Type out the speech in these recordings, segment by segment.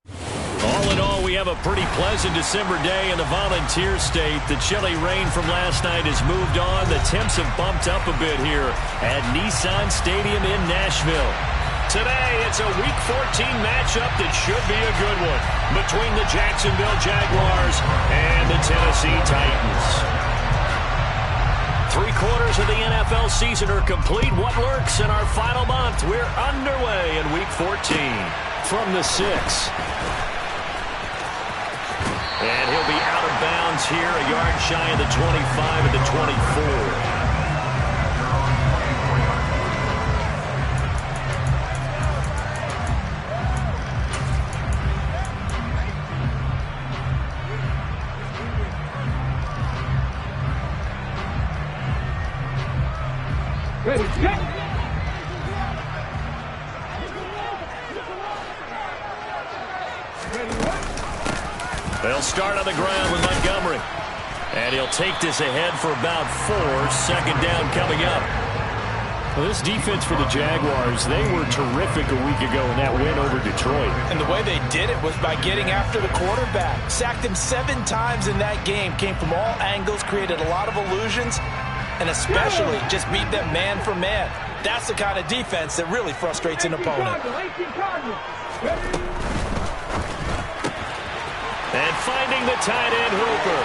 All in all, we have a pretty pleasant December day in the Volunteer State. The chilly rain from last night has moved on. The temps have bumped up a bit here at Nissan Stadium in Nashville. Today, it's a Week 14 matchup that should be a good one between the Jacksonville Jaguars and the Tennessee Titans. 3/4 of the NFL season are complete. What lurks in our final month? We're underway in Week 14 from the 6. And he'll be out of bounds here, a yard shy of the 25 at the 24. They'll start on the ground with Montgomery. And he'll take this ahead for about 4. Second down coming up. Well, this defense for the Jaguars, they were terrific a week ago in that win over Detroit. And the way they did it was by getting after the quarterback. Sacked him 7 times in that game. Came from all angles, created a lot of illusions, and especially just beat them man for man. That's the kind of defense that really frustrates an opponent. And finding the tight end, Hooper.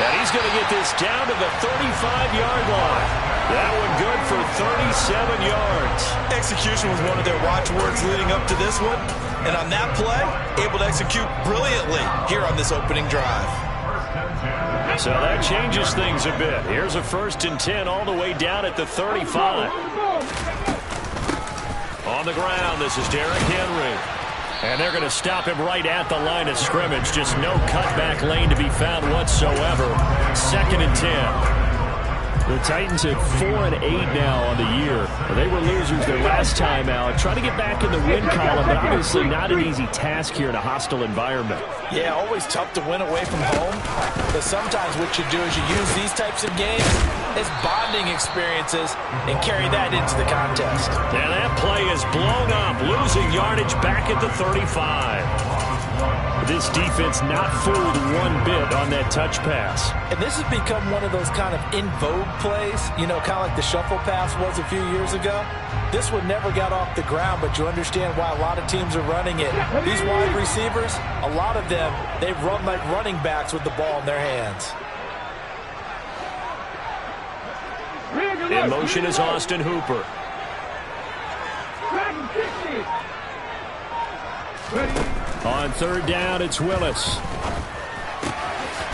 And he's going to get this down to the 35-yard line. That one good for 37 yards. Execution was one of their watchwords leading up to this one. And on that play, able to execute brilliantly here on this opening drive. So that changes things a bit. Here's a 1st and 10 all the way down at the 35. On the ground, this is Derrick Henry. And they're going to stop him right at the line of scrimmage. Just no cutback lane to be found whatsoever. 2nd and 10. The Titans have 4-8 now on the year. They were losers their last time out. Trying to get back in the win column, but obviously not an easy task here in a hostile environment. Yeah, always tough to win away from home. But sometimes what you do is you use these types of games as bonding experiences and carry that into the contest. And that play is blown up, losing yardage back at the 35. This defense not fooled one bit on that touch pass. And this has become one of those kind of in vogue plays, you know, kind of like the shuffle pass was a few years ago. This one never got off the ground, but you understand why a lot of teams are running it. These wide receivers, a lot of them, they run like running backs with the ball in their hands. In motion is Austin Hooper. On 3rd down, it's Willis.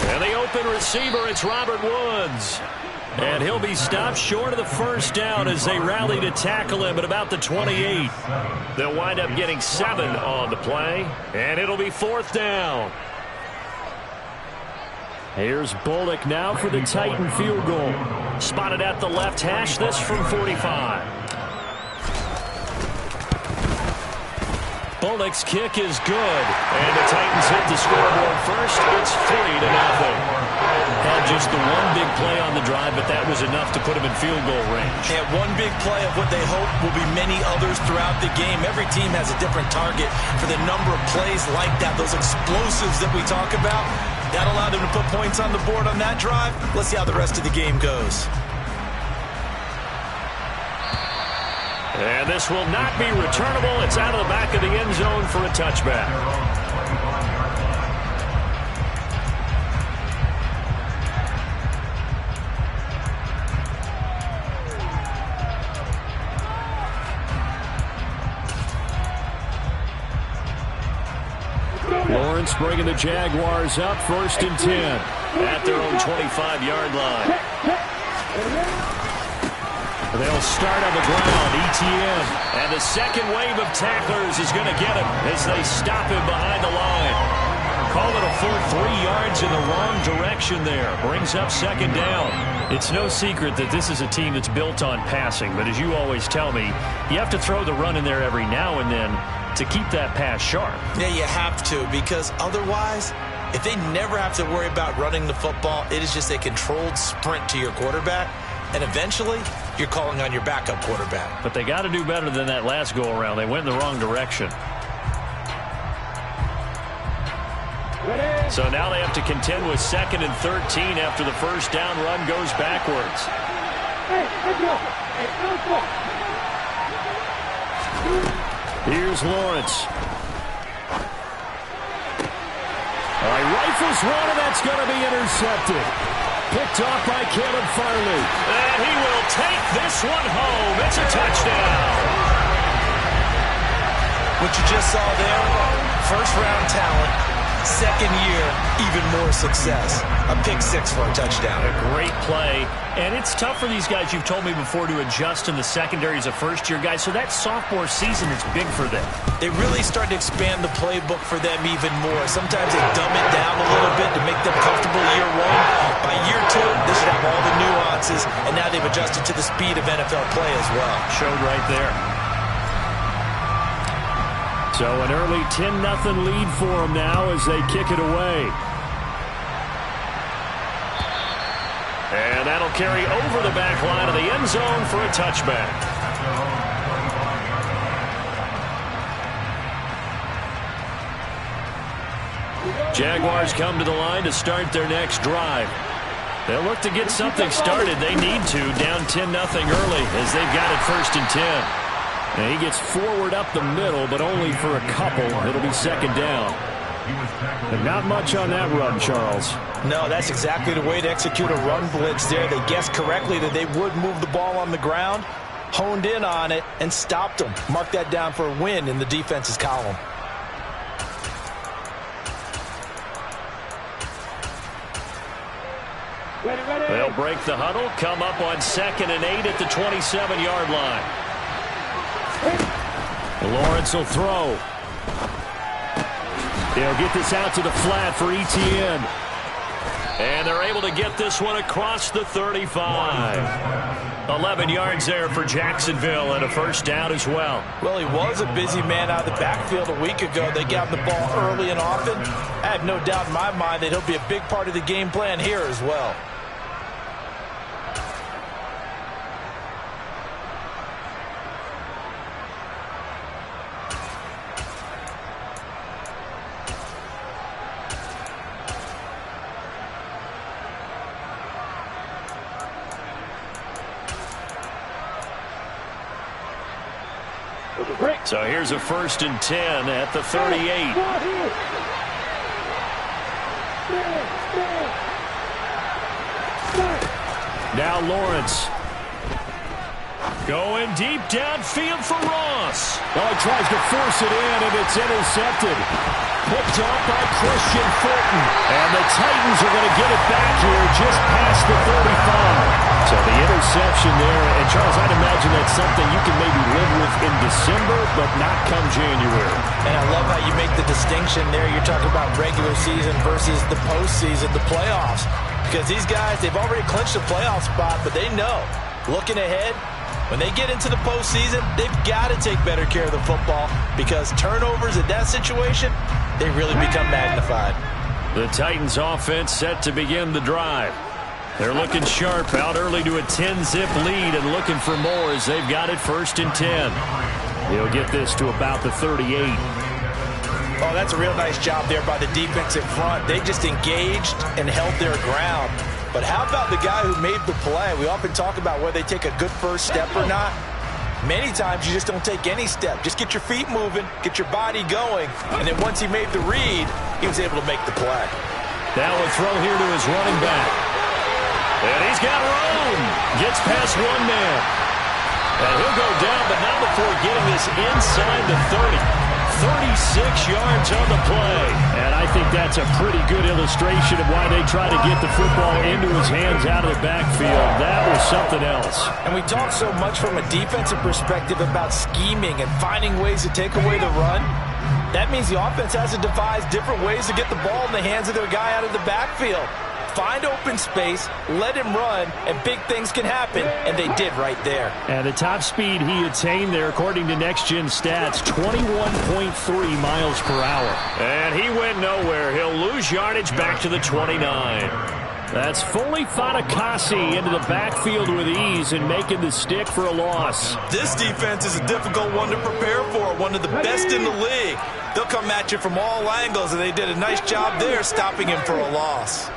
And the open receiver, it's Robert Woods. And he'll be stopped short of the 1st down as they rally to tackle him at about the 28. They'll wind up getting 7 on the play. And it'll be 4th down. Here's Bullock now for the Titan field goal. Spotted at the left hash, this from 45. Bullock's kick is good. And the Titans hit the scoreboard first. It's 3-0. Had just the one big play on the drive, but that was enough to put him in field goal range. And one big play of what they hope will be many others throughout the game. Every team has a different target for the number of plays like that, those explosives that we talk about. That allowed them to put points on the board on that drive. Let's see how the rest of the game goes. And this will not be returnable. It's out of the back of the end zone for a touchback. Lawrence bringing the Jaguars up, 1st and 10. At their own 25-yard line. They'll start on the ground, ETN. And the second wave of tacklers is going to get him as they stop him behind the line. Call it a full 3 yards in the wrong direction there. Brings up 2nd down. It's no secret that this is a team that's built on passing, but as you always tell me, you have to throw the run in there every now and then to keep that pass sharp. Yeah, you have to, because otherwise, if they never have to worry about running the football, it is just a controlled sprint to your quarterback, and eventually you're calling on your backup quarterback. But they got to do better than that last go-around. They went in the wrong direction. So now they have to contend with 2nd and 13 after the first down run goes backwards. Here's Lawrence. All right, rifles one, and that's going to be intercepted. Picked off by Caleb Farley. And he will take this one home. It's a touchdown. What you just saw there, first-round talent. Second year, even more success. A pick six for a touchdown. A great play. And it's tough for these guys, you've told me before, to adjust in the secondary as a first-year guy. So that sophomore season is big for them. They really start to expand the playbook for them even more. Sometimes they dumb it down a little bit to make them comfortable year one. By year two, they should have all the nuances. And now they've adjusted to the speed of NFL play as well. Showed right there. So an early 10-0 lead for them now as they kick it away. And that'll carry over the back line of the end zone for a touchback. Jaguars come to the line to start their next drive. They'll look to get something started. They need to, down 10-0 early as they've got it 1st and 10. And he gets forward up the middle, but only for a couple. It'll be 2nd down. And not much on that run, Charles. No, that's exactly the way to execute a run blitz there. They guessed correctly that they would move the ball on the ground, honed in on it, and stopped them. Mark that down for a win in the defense's column. They'll break the huddle, come up on 2nd and 8 at the 27-yard line. Lawrence will throw. They'll get this out to the flat for Etienne. And they're able to get this one across the 35. 11 yards there for Jacksonville and a 1st down as well. Well, he was a busy man out of the backfield a week ago. They got him the ball early and often. I have no doubt in my mind that he'll be a big part of the game plan here as well. So here's a 1st and 10 at the 38. Now Lawrence. Going deep downfield for Ross. Oh, he tries to force it in, and it's intercepted. Picked off by Christian Fulton. And the Titans are going to get it back here just past the 35. So the interception there, and Charles, I'd imagine that's something you can maybe live with in December, but not come January. And I love how you make the distinction there. You're talking about regular season versus the postseason, the playoffs. Because these guys, they've already clinched a playoff spot, but they know, looking ahead, when they get into the postseason, they've got to take better care of the football because turnovers in that situation, they really become magnified. The Titans offense set to begin the drive. They're looking sharp, out early to a 10-zip lead and looking for more as they've got it 1st and 10. He'll get this to about the 38. Oh, that's a real nice job there by the defensive front. They just engaged and held their ground. But how about the guy who made the play? We often talk about whether they take a good first step or not. Many times you just don't take any step. Just get your feet moving, get your body going, and then once he made the read, he was able to make the play. Now a throw here to his running back. And he's got room. Gets past one man. And he'll go down, but not before getting this inside the 30. 36 yards on the play. And I think that's a pretty good illustration of why they try to get the football into his hands out of the backfield. That was something else. And we talk so much from a defensive perspective about scheming and finding ways to take away the run. That means the offense has to devise different ways to get the ball in the hands of their guy out of the backfield. Find open space, let him run, and big things can happen, and they did right there. And the top speed he attained there, according to Next Gen Stats, 21.3 miles per hour. And he went nowhere. He'll lose yardage back to the 29. That's fully Fatukasi into the backfield with ease and making the stick for a loss. This defense is a difficult one to prepare for, one of the best in the league. They'll come at you from all angles, and they did a nice job there stopping him for a loss.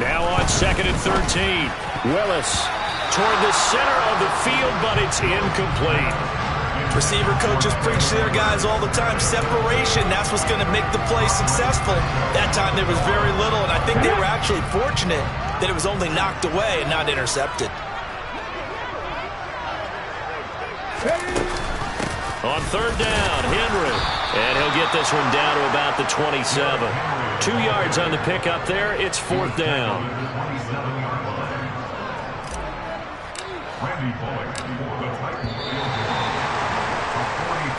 Now on 2nd and 13. Willis toward the center of the field, but it's incomplete. Receiver coaches preach to their guys all the time. Separation, that's what's going to make the play successful. That time there was very little, and I think they were actually fortunate that it was only knocked away and not intercepted. On 3rd down, Henry. And he'll get this one down to about the 27. 2 yards on the pickup there. It's 4th down.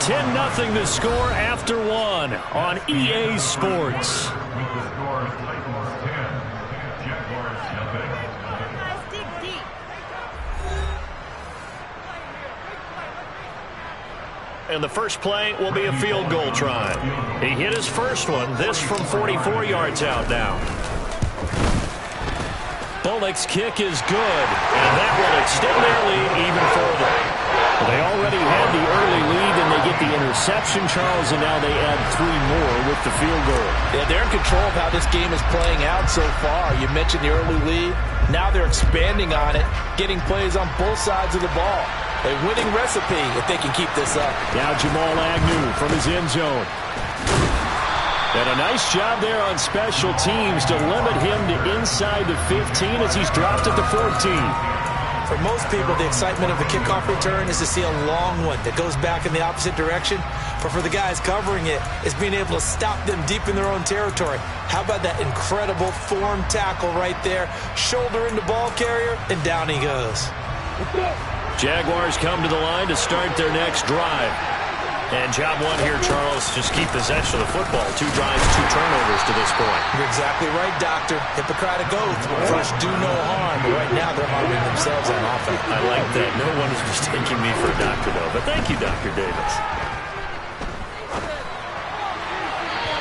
10-0 the score after 1 on EA Sports. And the first play will be a field goal try. He hit his first one, this from 44 yards out now. Bullock's kick is good, and that will extend their lead even further. Well, they already had the early lead, and they get the interception, Charles, and now they add 3 more with the field goal. Yeah, they're in control of how this game is playing out so far. You mentioned the early lead. Now they're expanding on it, getting plays on both sides of the ball. A winning recipe if they can keep this up. Now Jamal Agnew from his end zone. And a nice job there on special teams to limit him to inside the 15 as he's dropped at the 14. For most people, the excitement of the kickoff return is to see a long one that goes back in the opposite direction. But for the guys covering it, it's being able to stop them deep in their own territory. How about that incredible form tackle right there? Shoulder into ball carrier, and down he goes. Jaguars come to the line to start their next drive. And job 1 here, Charles, just keep possession of the football. 2 drives, 2 turnovers to this point. You're exactly right, Doctor. Hippocratic oath. First, do no harm. But right now, they're harming themselves on offense. I like that. No one is mistaking me for a doctor, though. But thank you, Dr. Davis.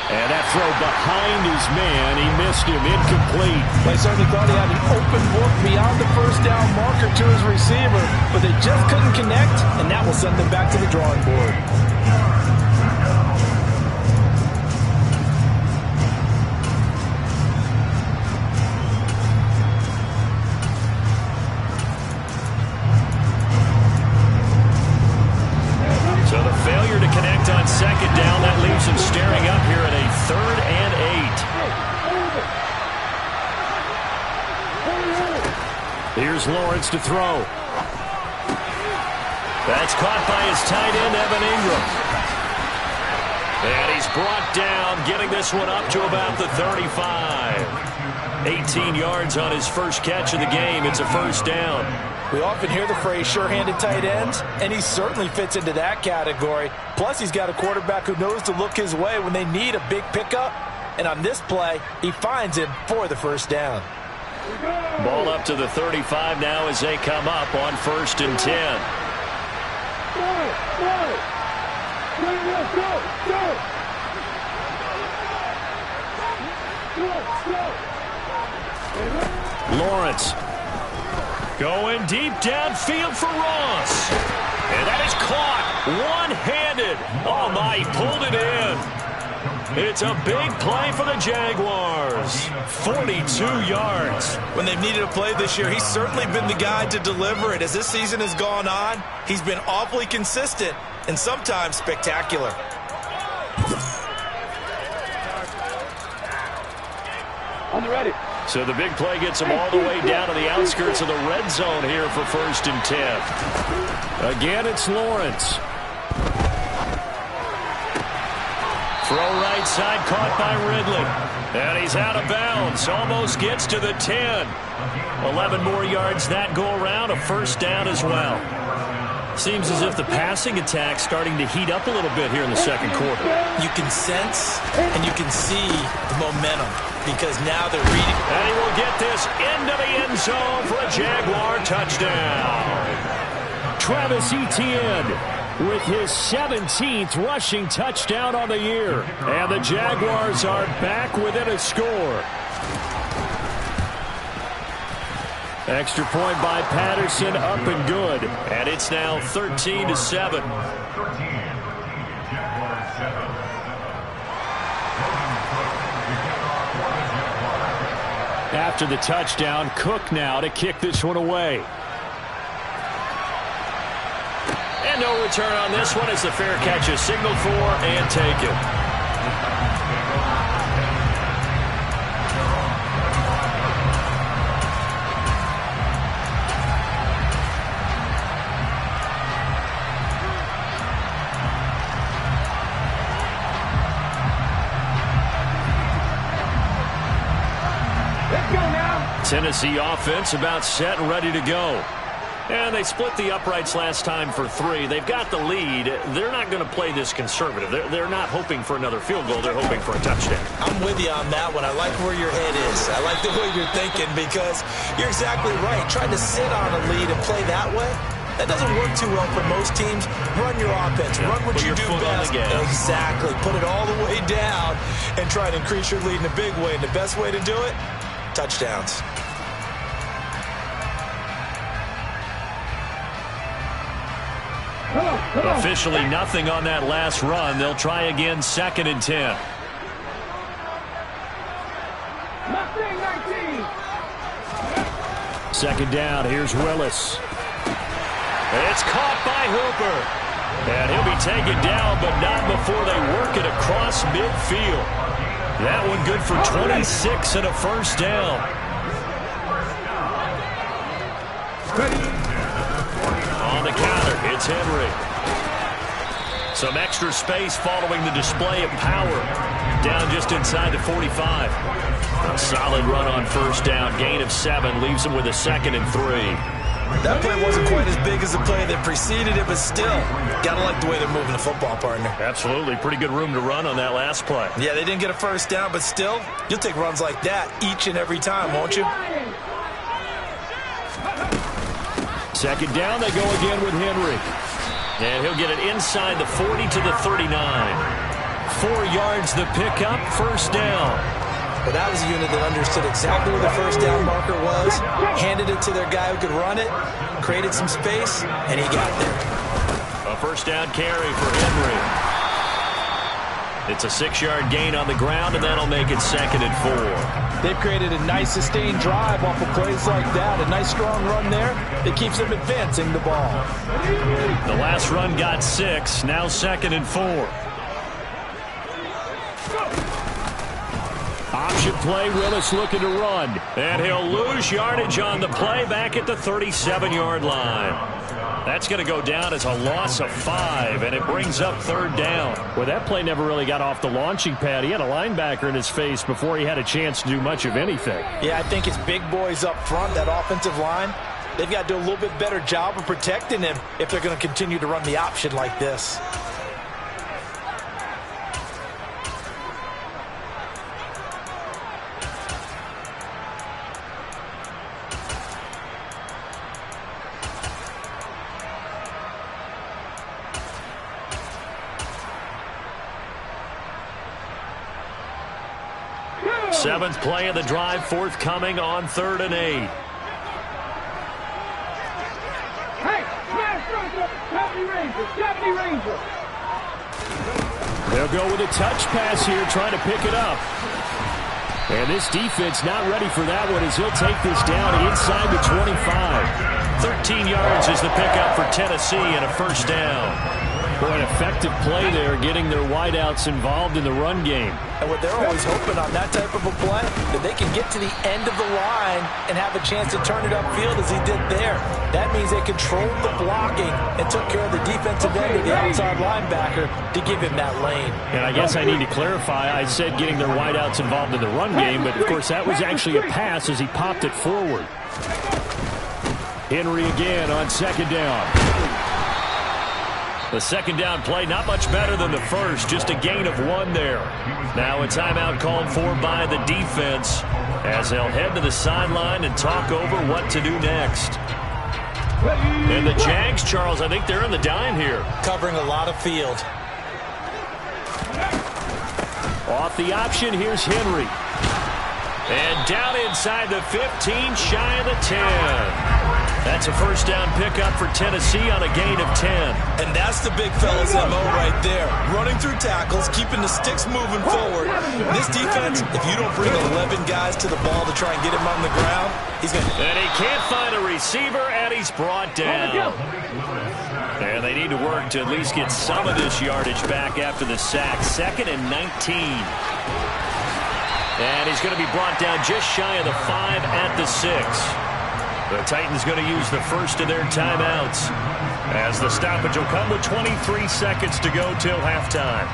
And that throw behind his man. He missed him. Incomplete. They certainly thought he had an open look beyond the first down marker to his receiver, but they just couldn't connect, and that will send them back to the drawing board. So the failure to connect on 2nd down, that leaves him staring up here at a 3rd and 8. Here's Lawrence to throw. That's caught by his tight end, Evan Ingram. And he's brought down, getting this one up to about the 35. 18 yards on his first catch of the game. It's a 1st down. We often hear the phrase sure-handed tight ends, and he certainly fits into that category. Plus, he's got a quarterback who knows to look his way when they need a big pickup. And on this play, he finds him for the 1st down. Ball up to the 35 now as they come up on 1st and 10. Lawrence going deep downfield for Ross. And that is caught one-handed. Oh, my, he pulled it in. It's a big play for the Jaguars. 42 yards. When they've needed a play this year, he's certainly been the guy to deliver it. As this season has gone on, he's been awfully consistent and sometimes spectacular. On the ready. So the big play gets him all the way down to the outskirts of the red zone here for 1st and 10. Again, it's Lawrence. Throw right side, caught by Ridley. And he's out of bounds. Almost gets to the 10. 11 more yards that go around. A 1st down as well. Seems as if the passing attack's starting to heat up a little bit here in the 2nd quarter. You can sense and you can see the momentum because now they're reading. And he will get this into the end zone for a Jaguar touchdown. Travis Etienne with his 17th rushing touchdown on the year. And the Jaguars are back within a score. Extra point by Patterson, up and good. And it's now 13-7. After the touchdown, Cook now to kick this one away. And no return on this one as the fair catch is signaled for and taken. Tennessee offense about set and ready to go. And they split the uprights last time for 3. They've got the lead. They're not going to play this conservative. They're not hoping for another field goal. They're hoping for a touchdown. I'm with you on that one. I like where your head is. I like the way you're thinking because you're exactly right. Trying to sit on a lead and play that way, that doesn't work too well for most teams. Run your offense. Run what you do best. Exactly. Put it all the way down and try to increase your lead in a big way. And the best way to do it, touchdowns. Officially nothing on that last run. They'll try again, 2nd and 10. Second down, here's Willis. It's caught by Hooper. And he'll be taken down, but not before they work it across midfield. That one good for 26 and a first down. On the counter, it's Henry. Some extra space following the display of power. Down just inside the 45. A solid run on first down. Gain of 7 leaves him with a 2nd and 3. That play wasn't quite as big as the play that preceded it, but still, gotta like the way they're moving the football, partner. Absolutely. Pretty good room to run on that last play. Yeah, they didn't get a first down, but still, you'll take runs like that each and every time, won't you? Second down, they go again with Henry. And he'll get it inside the 40 to the 39. 4 yards the pickup, first down. But that was a unit that understood exactly where the first down marker was, handed it to their guy who could run it, created some space, and he got there. A first down carry for Henry. It's a 6-yard gain on the ground, and that'll make it 2nd and 4. They've created a nice sustained drive off of plays like that. A nice strong run there that keeps them advancing the ball. The last run got 6, now 2nd and 4. Option play, Willis looking to run. And he'll lose yardage on the play back at the 37-yard line. That's going to go down as a loss of 5, and it brings up 3rd down. Well, that play never really got off the launching pad. He had a linebacker in his face before he had a chance to do much of anything. Yeah, I think it's big boys up front, that offensive line. They've got to do a little bit better job of protecting him if they're going to continue to run the option like this. Seventh play of the drive forthcoming on 3rd and 8. Hey, Deputy Ranger. They'll go with a touch pass here, trying to pick it up. And this defense not ready for that one as he'll take this down inside the 25. 13 yards is the pickup for Tennessee and a first down. Boy, an effective play there, getting their wideouts involved in the run game. And what they're always hoping on that type of a play, that they can get to the end of the line and have a chance to turn it upfield as he did there. That means they controlled the blocking and took care of the defensive end of the outside linebacker to give him that lane. And I guess I need to clarify, I said getting their wideouts involved in the run game, but of course that was actually a pass as he popped it forward. Henry again on 2nd down. The 2nd down play, not much better than the first, just a gain of 1 there. Now a timeout called for by the defense as they'll head to the sideline and talk over what to do next. And the Jags, Charles, I think they're in the dime here. Covering a lot of field. Off the option, here's Henry. And down inside the 15, shy of the 10. That's a first down pickup for Tennessee on a gain of 10. And that's the big fella's MO right there. Running through tackles, keeping the sticks moving forward. This defense, if you don't bring 11 guys to the ball to try and get him on the ground, he's going to... And he can't find a receiver, and he's brought down. And they need to work to at least get some of this yardage back after the sack. 2nd and 19. And he's going to be brought down just shy of the 5 at the 6. The Titans going to use the first of their timeouts, as the stoppage will come with 23 seconds to go till halftime.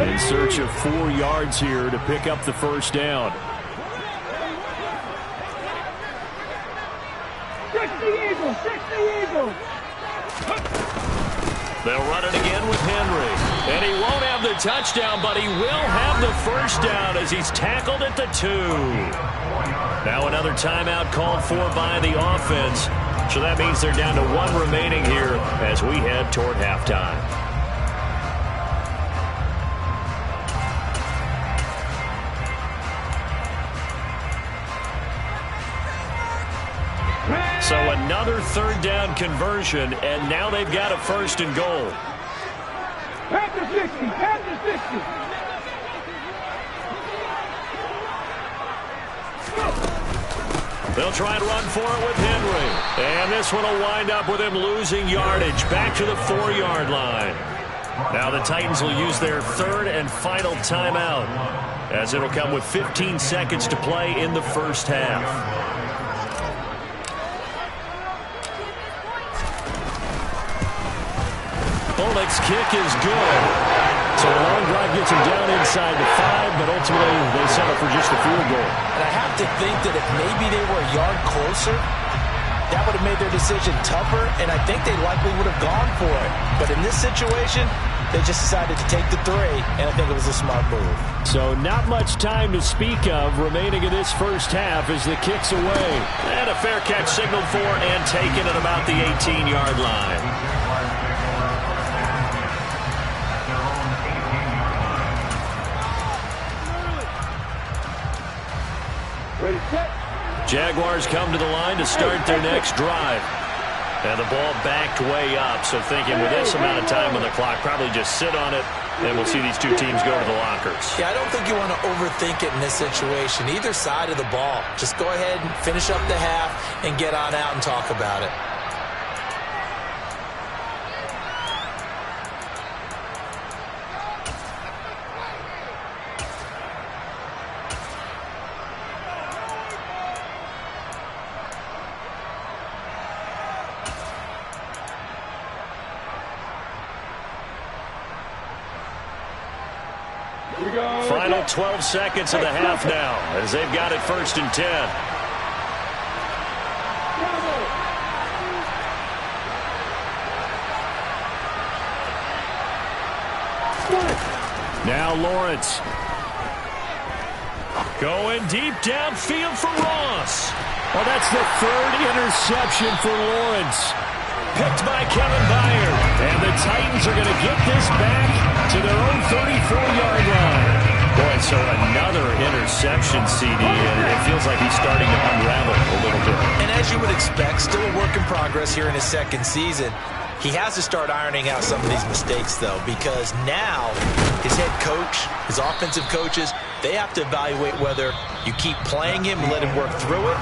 In search of 4 yards here to pick up the first down. 60 Eagles, 60 Eagles. They'll run it again with Henry. And he won't have the touchdown, but he will have the first down as he's tackled at the 2. Now another timeout called for by the offense. So that means they're down to 1 remaining here as we head toward halftime. So another 3rd down conversion, and now they've got a 1st and goal. At the 60, at the 60. They'll try and run for it with Henry. And this one will wind up with him losing yardage back to the 4-yard line. Now the Titans will use their 3rd and final timeout, as it'll come with 15 seconds to play in the first half. Bullock's kick is good. So a long drive gets him down inside the 5, but ultimately they settle for just a field goal. And I have to think that if maybe they were a yard closer, that would have made their decision tougher, and I think they likely would have gone for it. But in this situation, they just decided to take the 3, and I think it was a smart move. So not much time to speak of remaining in this first half as the kick's away. And a fair catch signaled for and taken at about the 18-yard line. Ready, set. Jaguars come to the line to start their next drive. And the ball backed way up, so thinking with this amount of time on the clock, probably just sit on it, and we'll see these 2 teams go to the lockers. Yeah, I don't think you want to overthink it in this situation. Either side of the ball. Just go ahead and finish up the half and get on out and talk about it. Final 12 seconds of the half now as they've got it 1st and 10. Now Lawrence. Going deep downfield for Ross. Well, that's the 3rd interception for Lawrence. Picked by Kevin Byard. And the Titans are going to get this back to their own 34-yard line. Boy, so another interception, CD, and it feels like he's starting to unravel a little bit. And as you would expect, still a work in progress here in his 2nd season. He has to start ironing out some of these mistakes, though, because now his head coach, his offensive coaches, they have to evaluate whether you keep playing him and let him work through it,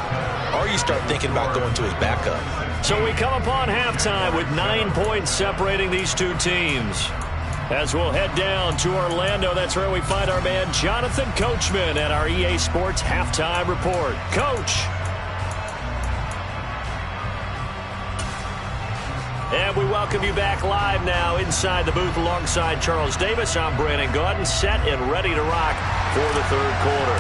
or you start thinking about going to his backup. So we come upon halftime with 9 points separating these 2 teams. As we'll head down to Orlando, that's where we find our man Jonathan Coachman at our EA Sports Halftime Report. Coach. And we welcome you back live now inside the booth alongside Charles Davis. I'm Brandon Gaudin, set and ready to rock for the 3rd quarter.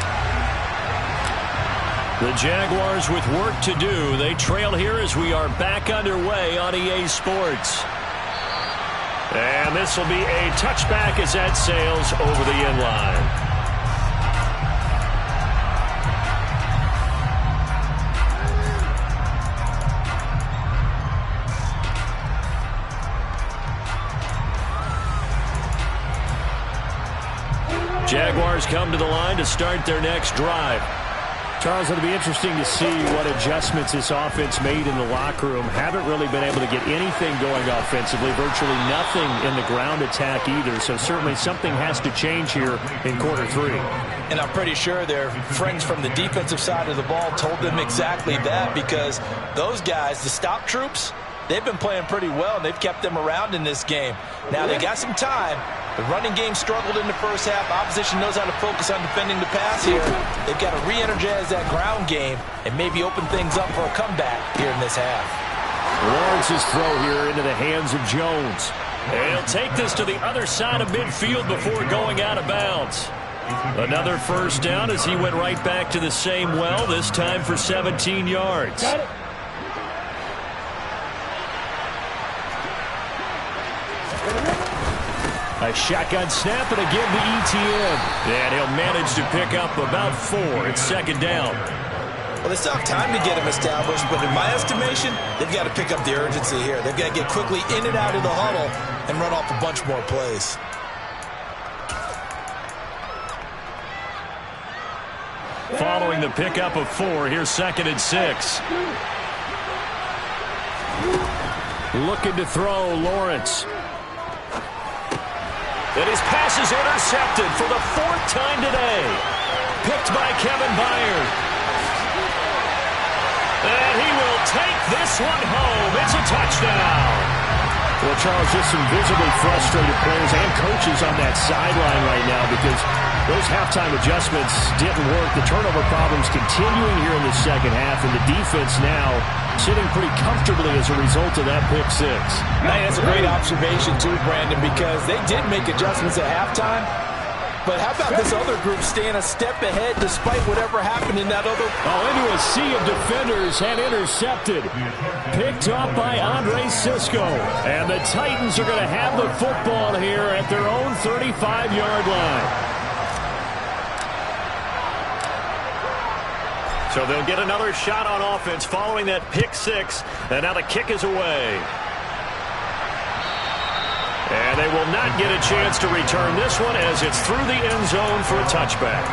The Jaguars with work to do. They trail here as we are back underway on EA Sports. And this will be a touchback as that sails over the end line. Jaguars come to the line to start their next drive. Charles, it'll be interesting to see what adjustments this offense made in the locker room. Haven't really been able to get anything going offensively. Virtually nothing in the ground attack either. So certainly something has to change here in quarter 3. And I'm pretty sure their friends from the defensive side of the ball told them exactly that, because those guys, the stop troops, they've been playing pretty well, and they've kept them around in this game. Now, they got some time. The running game struggled in the first half. Opposition knows how to focus on defending the pass here. They've got to re-energize that ground game and maybe open things up for a comeback here in this half. Lawrence's throw here into the hands of Jones. And he'll take this to the other side of midfield before going out of bounds. Another first down as he went right back to the same well, this time for 17 yards. Got it. A shotgun snap, and again the ETN. And he'll manage to pick up about 4. It's second down. Well, they still have time to get him established, but in my estimation, they've got to pick up the urgency here. They've got to get quickly in and out of the huddle and run off a bunch more plays. Following the pickup of 4, here's 2nd and 6. Looking to throw, Lawrence. And his pass is intercepted for the 4th time today. Picked by Kevin Byard. And he will take this one home. It's a touchdown. Well, Charles, just some visibly frustrated players and coaches on that sideline right now because those halftime adjustments didn't work. The turnover problems continuing here in the second half, and the defense now sitting pretty comfortably as a result of that pick 6. That's a great observation, too, Brandon, because they did make adjustments at halftime. But how about this other group staying a step ahead despite whatever happened in that other... Into a sea of defenders and intercepted. Picked off by Andre Sisco. And the Titans are going to have the football here at their own 35-yard line. So they'll get another shot on offense following that pick 6. And now the kick is away. And they will not get a chance to return this one as it's through the end zone for a touchback.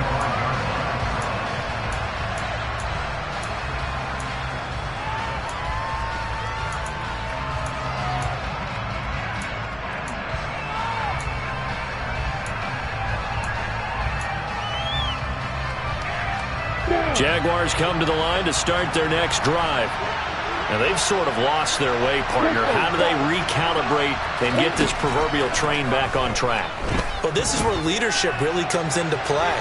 Jaguars come to the line to start their next drive. Now, they've sort of lost their way, partner. How do they recalibrate and get this proverbial train back on track? Well, this is where leadership really comes into play.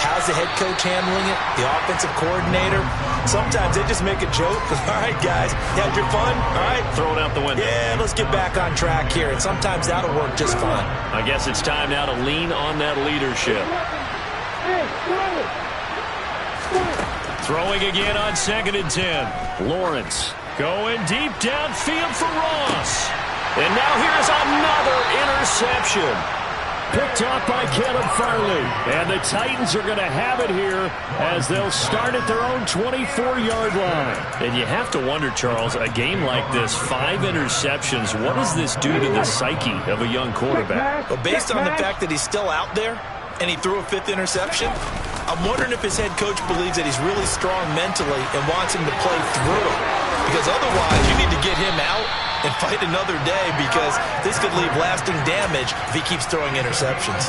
How's the head coach handling it? The offensive coordinator? Sometimes they just make a joke. All right, guys, you had your fun? All right. Throw it out the window. Yeah, let's get back on track here. And sometimes that'll work just fine. I guess it's time now to lean on that leadership. Throwing again on 2nd and 10. Lawrence. Going deep downfield for Ross. And now here's another interception. Picked off by Caleb Farley. And the Titans are going to have it here as they'll start at their own 24-yard line. And you have to wonder, Charles, a game like this, 5 interceptions, what does this do to the psyche of a young quarterback? Well, based on the fact that he's still out there and he threw a 5th interception, I'm wondering if his head coach believes that he's really strong mentally and wants him to play through it. Because otherwise, you need to get him out and fight another day, because this could leave lasting damage if he keeps throwing interceptions.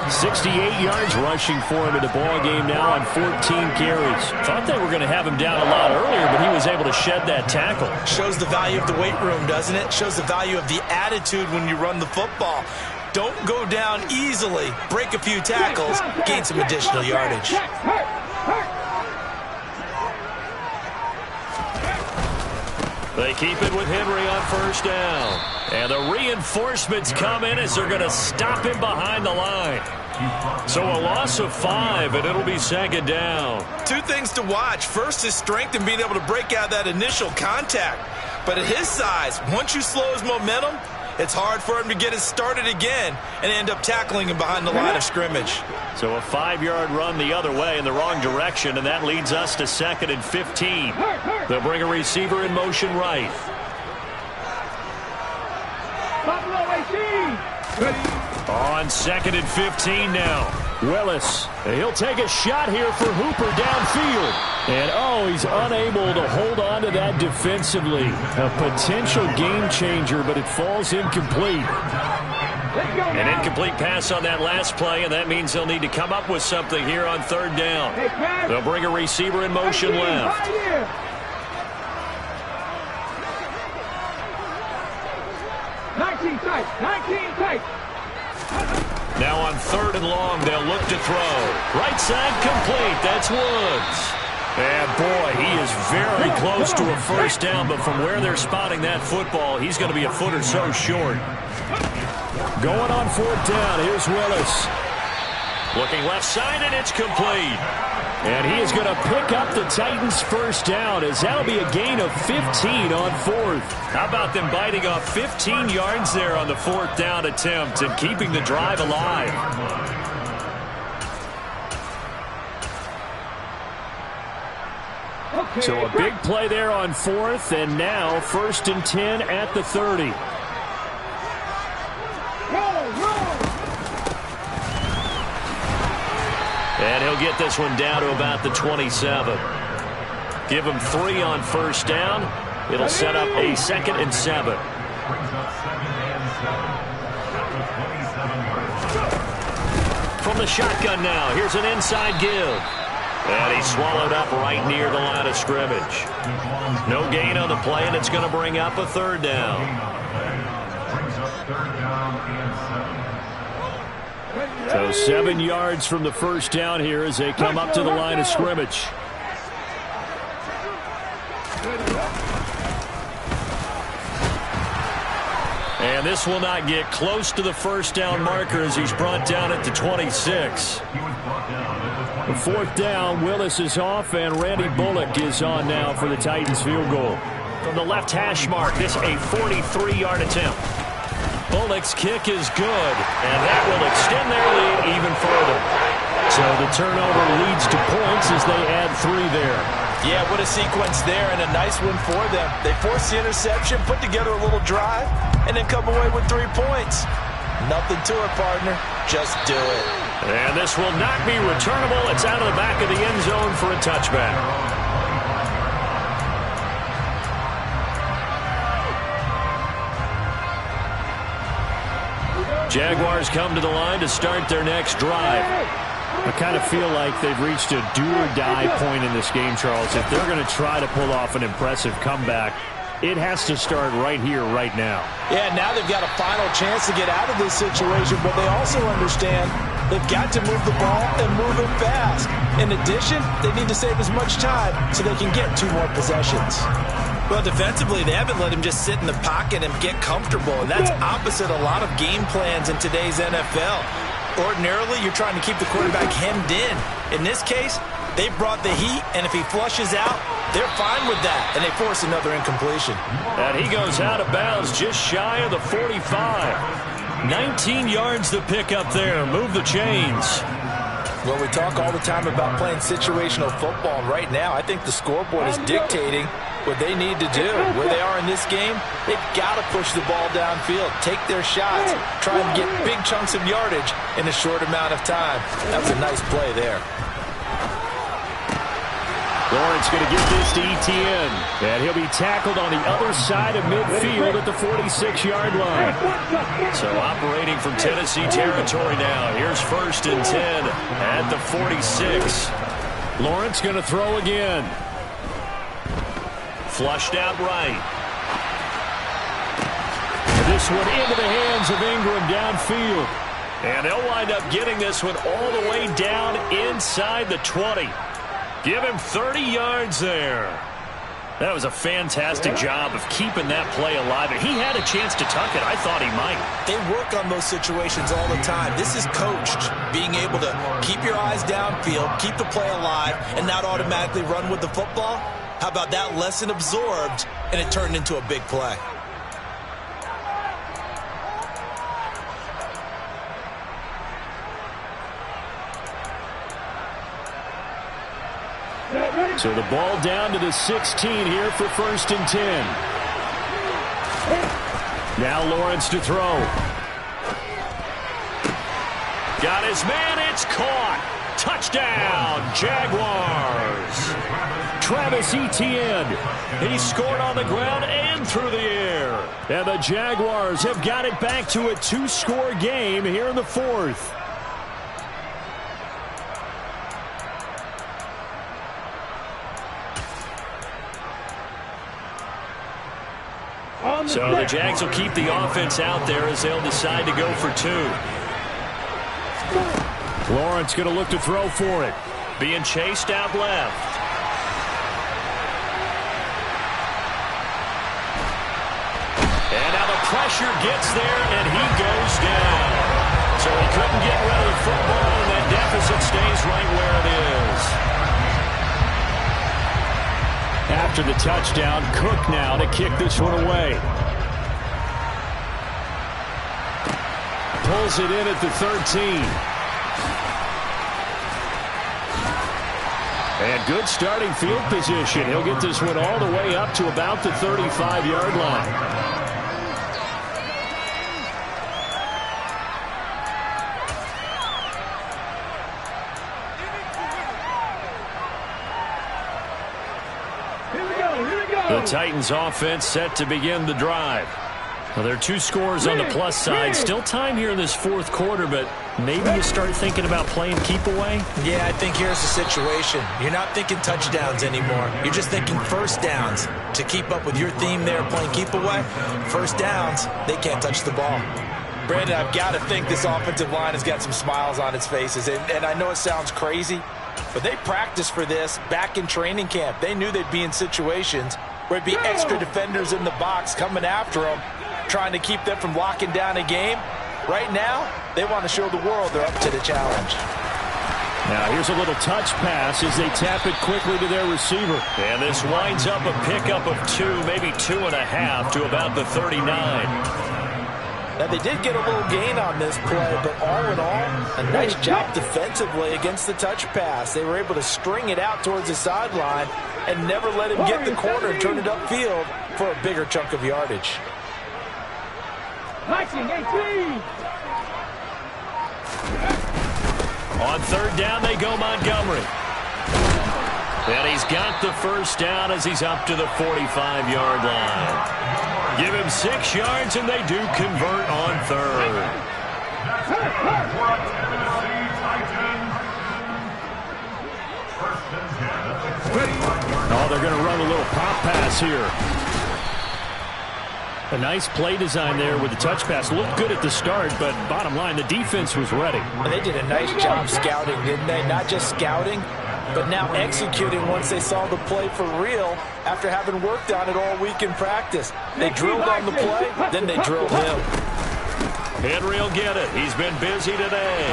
68 yards rushing for him in the ball game now on 14 carries. Thought they were going to have him down a lot earlier, but he was able to shed that tackle. Shows the value of the weight room, doesn't it? Shows the value of the attitude when you run the football. Don't go down easily. Break a few tackles. Gain some additional yardage. They keep it with Henry on first down. And the reinforcements come in as they're going to stop him behind the line. So a loss of 5, and it'll be 2nd down. 2 things to watch. First, his strength in being able to break out that initial contact. But at his size, once you slow his momentum, it's hard for him to get it started again and end up tackling him behind the line of scrimmage. So a 5-yard run the other way in the wrong direction, and that leads us to 2nd and 15. They'll bring a receiver in motion right. On 2nd and 15 now. Willis, he'll take a shot here for Hooper downfield. And, oh, he's unable to hold on to that defensively. A potential game changer, but it falls incomplete. An incomplete pass on that last play, and that means they'll need to come up with something here on third down. They'll bring a receiver in motion left. 19 tight, 19 tight. Now on third and long, they'll look to throw. Right side complete. That's Woods. And boy, he is very close to a first down, but from where they're spotting that football, he's going to be a foot or so short. Going on fourth down, here's Willis. Looking left side, and it's complete. And he is going to pick up the Titans' first down, as that'll be a gain of 15 on fourth. How about them biting off 15 yards there on the fourth down attempt and keeping the drive alive? Okay. So a big play there on fourth, and now 1st and 10 at the 30. And he'll get this one down to about the 27. Give him 3 on first down. It'll set up a 2nd and 7. From the shotgun now, here's an inside give. And he's swallowed up right near the line of scrimmage. No gain on the play, and it's going to bring up a third down. So 7 yards from the first down here as they come up to the line of scrimmage. And this will not get close to the first down marker as he's brought down at the 26. The fourth down, Willis is off, and Randy Bullock is on now for the Titans field goal. From the left hash mark, this a 43-yard attempt. Bullock's kick is good, and that will extend their lead even further. So the turnover leads to points as they add 3 there. Yeah, what a sequence there, and a nice one for them. They force the interception, put together a little drive, and then come away with 3 points. Nothing to it, partner. Just do it. And this will not be returnable. It's out of the back of the end zone for a touchback. Jaguars come to the line to start their next drive. I kind of feel like they've reached a do-or-die point in this game, Charles. If they're going to try to pull off an impressive comeback, it has to start right here, right now. Yeah, now they've got a final chance to get out of this situation, but they also understand they've got to move the ball and move it fast. In addition, they need to save as much time so they can get 2 more possessions. Well, defensively, they haven't let him just sit in the pocket and get comfortable, and that's opposite a lot of game plans in today's NFL. Ordinarily, you're trying to keep the quarterback hemmed in. In this case, they brought the heat, and if he flushes out, they're fine with that, and they force another incompletion. And he goes out of bounds just shy of the 45. 19 yards to pick up there. Move the chains. Well, we talk all the time about playing situational football. Right now, I think the scoreboard is dictating what they need to do. Where they are in this game, they've got to push the ball downfield, take their shots, try and get big chunks of yardage in a short amount of time. That was a nice play there. Lawrence going to give this to Etienne. And he'll be tackled on the other side of midfield at the 46-yard line. So operating from Tennessee territory now. Here's 1st and 10 at the 46. Lawrence going to throw again. Flushed out right. This one into the hands of Ingram downfield. And they'll wind up getting this one all the way down inside the 20. Give him 30 yards there. That was a fantastic job of keeping that play alive. And he had a chance to tuck it. I thought he might. They work on those situations all the time. This is coached, being able to keep your eyes downfield, keep the play alive, and not automatically run with the football. How about that lesson absorbed, and it turned into a big play? So the ball down to the 16 here for 1st and 10. Now Lawrence to throw. Got his man. It's caught. Touchdown, Jaguars. Travis Etienne. He scored on the ground and through the air. And the Jaguars have got it back to a 2-score game here in the fourth. So the Jags will keep the offense out there as they'll decide to go for 2. Lawrence going to look to throw for it. Being chased out left. And now the pressure gets there, and he goes down. So he couldn't get rid of the football, and that deficit stays right where it is. After the touchdown, Cook now to kick this one away. Pulls it in at the 13. And good starting field position. He'll get this one all the way up to about the 35-yard line. The Titans offense set to begin the drive. Well, there are 2 scores on the plus side. Still time here in this fourth quarter, but maybe you start thinking about playing keep away? Yeah, I think here's the situation. You're not thinking touchdowns anymore. You're just thinking first downs. To keep up with your theme there, playing keep away, first downs, they can't touch the ball. Brandon, I've got to think this offensive line has got some smiles on its faces. And I know it sounds crazy, but they practiced for this back in training camp. They knew they'd be in situations where it'd be extra defenders in the box coming after them, trying to keep them from locking down a game. Right now, they want to show the world they're up to the challenge. Now here's a little touch pass as they tap it quickly to their receiver. And this winds up a pickup of 2, maybe 2.5 to about the 39. Now, they did get a little gain on this play, but all in all, a nice job defensively against the touch pass. They were able to string it out towards the sideline and never let him get the corner and turn it upfield for a bigger chunk of yardage. 19-18. On third down, they go Montgomery. And he's got the first down as he's up to the 45-yard line. Give him 6 yards, and they do convert on third. Oh, they're going to run a little pop pass here. A nice play design there with the touch pass. Looked good at the start, but bottom line, the defense was ready. And they did a nice job scouting, didn't they? Not just scouting, but now executing once they saw the play for real after having worked on it all week in practice. They drilled on the play, then they drilled him. Henry will get it. He's been busy today.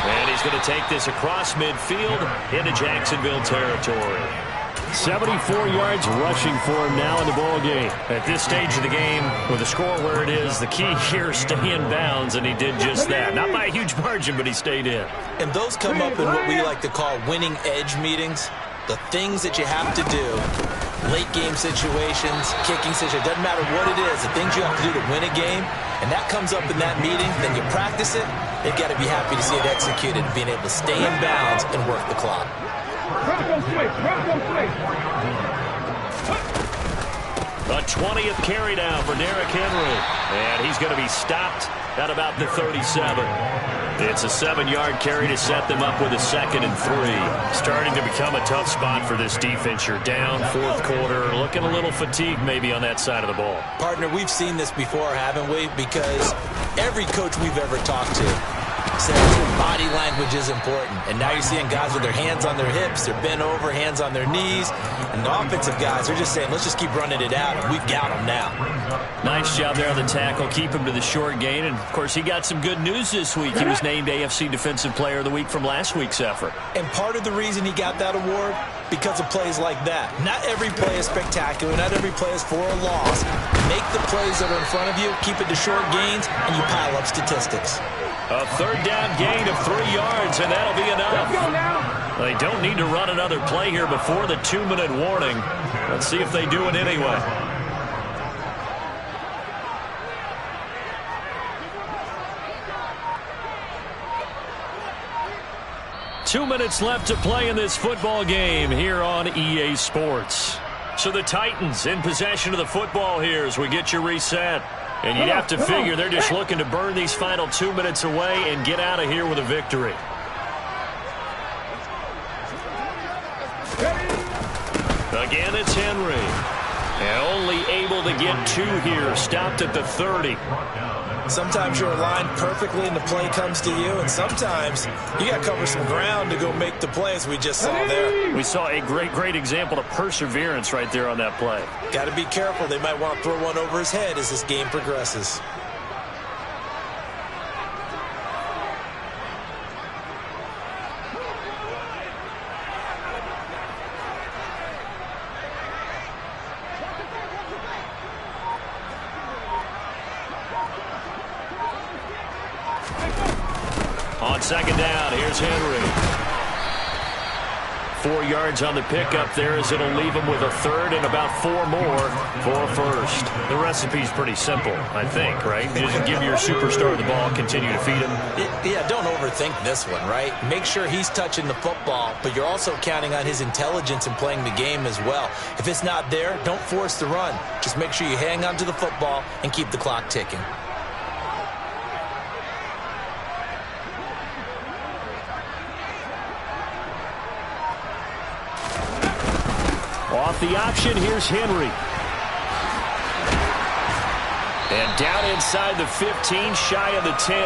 And he's going to take this across midfield into Jacksonville territory. 74 yards rushing for him now in the ball game. At this stage of the game, with the score where it is, the key here is stay in bounds, and he did just that. Not by a huge margin, but he stayed in. And those come up in what we like to call winning edge meetings. The things that you have to do, late game situations, kicking situations, doesn't matter what it is, the things you have to do to win a game, and that comes up in that meeting, then you practice it, you've got to be happy to see it executed, being able to stay in bounds and work the clock. The 20th carry down for Derrick Henry. And he's going to be stopped at about the 37. It's a 7-yard carry to set them up with a 2nd and 3. Starting to become a tough spot for this defense. You're down fourth quarter. Looking a little fatigued maybe on that side of the ball. Partner, we've seen this before, haven't we? Because every coach we've ever talked to says body language is important. And now you're seeing guys with their hands on their hips, they're bent over, hands on their knees. And the offensive guys are just saying, let's just keep running it out, and we've got them now. Nice job there on the tackle. Keep him to the short gain. And, of course, he got some good news this week. He was named AFC Defensive Player of the Week from last week's effort. And part of the reason he got that award, because of plays like that. Not every play is spectacular. Not every play is for a loss. Make the plays that are in front of you, keep it to short gains, and you pile up statistics. A third down gain of 3 yards, and that'll be enough. They don't need to run another play here before the 2-minute warning. Let's see if they do it anyway. 2 minutes left to play in this football game here on EA Sports. So the Titans in possession of the football here as we get you reset. And you'd have to figure they're just looking to burn these final 2 minutes away and get out of here with a victory. Again, it's Henry. And only able to get 2 here. Stopped at the 30. Sometimes you're aligned perfectly and the play comes to you, and sometimes you got to cover some ground to go make the play, as we just saw there. We saw a great example of perseverance right there on that play. Got to be careful. They might want to throw one over his head as this game progresses. On second down, here's Henry. 4 yards on the pickup there as it'll leave him with a third and about 4 more for a first. The recipe's pretty simple, I think, right? Just give your superstar the ball, continue to feed him. Yeah, don't overthink this one, right? Make sure he's touching the football, but you're also counting on his intelligence in playing the game as well. If it's not there, don't force the run. Just make sure you hang on to the football and keep the clock ticking. Off the option, here's Henry. And down inside the 15, shy of the 10.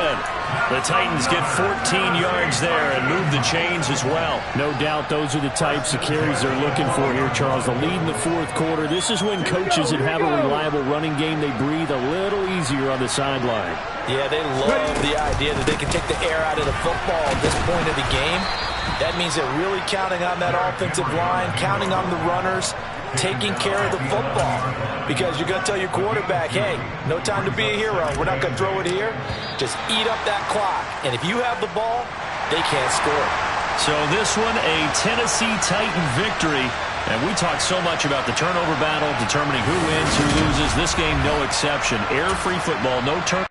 The Titans get 14 yards there and move the chains as well. No doubt those are the types of carries they're looking for here, Charles. The lead in the fourth quarter. This is when coaches that have a reliable running game, they breathe a little easier on the sideline. Yeah, they love the idea that they can take the air out of the football at this point of the game. That means they're really counting on that offensive line, counting on the runners, taking care of the football. Because you're going to tell your quarterback, hey, no time to be a hero. We're not going to throw it here. Just eat up that clock. And if you have the ball, they can't score. So this one, a Tennessee Titan victory. And we talked so much about the turnover battle, determining who wins, who loses. This game, no exception. Air-free football, no turnover.